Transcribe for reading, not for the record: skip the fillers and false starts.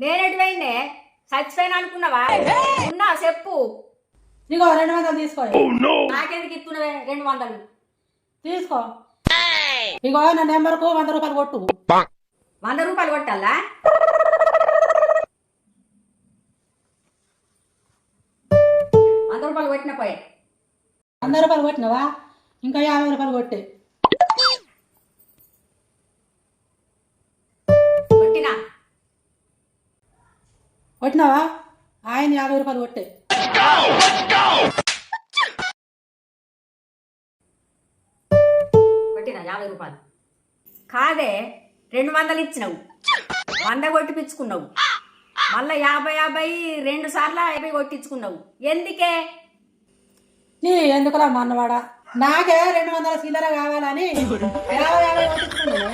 నేనెటు పోయిందే చచ్చిపోయినా అనుకున్నావా? ఉన్నా చెప్పు. నీకో 200 తీసుకో. నాకెందుకు ఇస్తున్నవే 200? తీసుకో. ఇగో నా నెంబర్కు 100 రూపాయలు కొట్టు. 100 రూపాయలు కొట్టాలా? రూపాయలు కొట్టిన పోయే. 100 రూపాయలు కొట్టినావా? ఇంకా 50 రూపాయలు కొట్టే. కొట్టినావా? ఆయన 50 రూపాయలు కొట్టే. కొట్టినా 50 రూపాయలు కాదే, 200 ఇచ్చినావు, 100 కొట్టిపించుకున్నావు, మళ్ళా 50 2 సార్లు 50 కొట్టించుకున్నావు. ఎందుకే? నీ ఎందుకులా మన్నవాడా? నాకే 200 చిల్లర కావాలని 50 కొట్టించుకున్నాను.